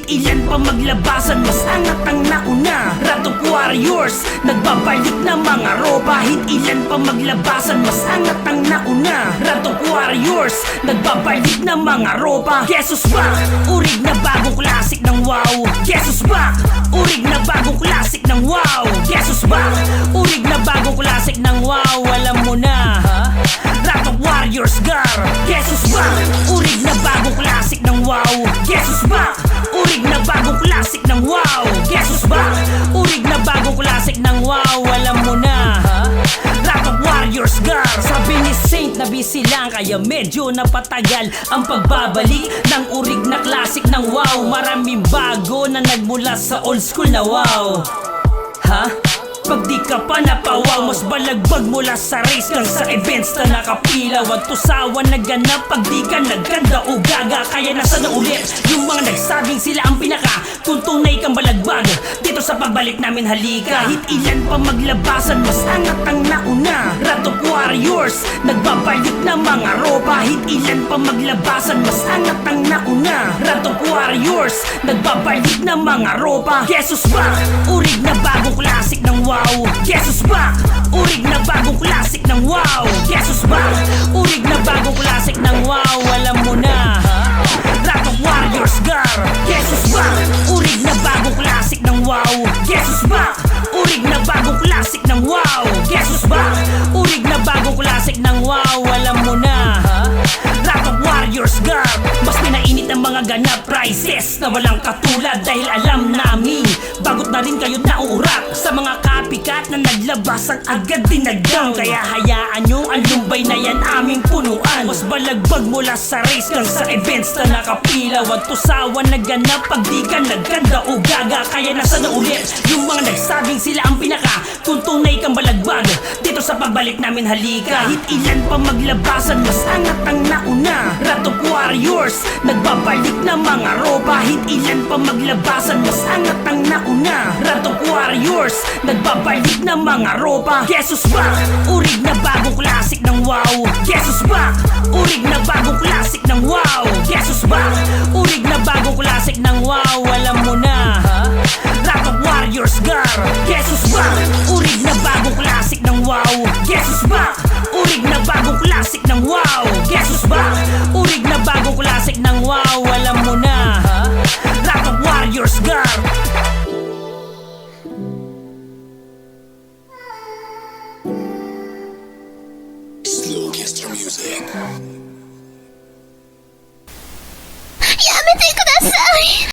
Kahit ilan pa maglabasan, mas angat ang nauna. Wrath of Warriors, nagbabalik na mga ropa. Kahit ilan pa maglabasan, mas angat ang nauna. Wrath of Warriors, nagbabalik na mga ropa. Jesus back, urig na bagong klasik ng wow. Jesus back, urig na bagong klasik ng wow. Jesus back, urig na bagong klasik ng wow. Alam mo na, Wrath of Warriors gar. Jesus back, urig na bagong klasik ng wow. Jesus back, urig na bagong klasik ng wow. Jesus back, urig na bagong klasik ng wow. Alam mo na, Wrath of Warriors gar. Sabi ni Saint na busy lang, kaya medyo napatagal ang pagbabalik ng urig na klasik ng wow. Maraming bago na nagmula sa old school na wow. Pag di ka pa napawaw, mas balagbag mula sa race kang sa events na nakapila. Wag tusawan na ganap pag di ka nagkanda o gaga. Kaya nasa na ulit yung mga nagsabing sila ang pinaka, kung tunay kang balagbag dito sa pagbalik namin halika. Kahit ilan pa maglabasan, mas angat ang nauna. Wrath of Warriors, nagbabalik na mga ropa. Kahit ilan pa maglabasan, mas angat ang nauna. Wrath of Warriors, nagbabalik na mga ropa. Jesus back, urig na bagong klasik ng wow. Jesus back, urig na bagong klasik ng wow. Jesus back, urig na bagong klasik ng wow. Alam mo na, Wrath of Warriors gar. Jesus back, urig na bagong klasik ng wow. Jesus back, urig na bagong klasik ng wow. Jesus back, urig na bagong klasik ng wow. Alam mo na, Wrath of Warriors gar. Mas pinainit ang mga ganap prices na walang katulad, dahil alam namin bagot na rin kayo nauurat sa mga copycat na naglabas ang agad dinagdang. Kaya hayaan nyo ang lumbay na yan aming punuan. Mas balagbag mula sa race kang sa events na nakapila. Wag tusawan na ganap pag di ka nagkanda o gaga. Kaya nasa na ulit yung mga nagsabing sila ang pinaka, kung tunay kang balagbag dito sa pagbalik namin halika. Kahit ilan pa maglabasan, mas angat ang nauna. Wrath of Warriors, nagbabalik na mga ropa. Kahit ilan pa maglabasan, mas angat ang nauna. Wrath of Warriors, nagbabalik na mga ropa. Jesus back, urig na bagong klasik ng wow. Jesus back, urig na bagong klasik ng wow. Jesus back, urig na bagong klasik ng wow. Alam mo na, Wrath of Warriors gar. Jesus back, urig na bagong klasik ng wow. Jesus back, urig na bagong klasik ng wow. Jesus back, urig na bagong klasik ng wow. Alam mo na, Wrath of Warriors gar. Slow Orchestra Music. やめてください。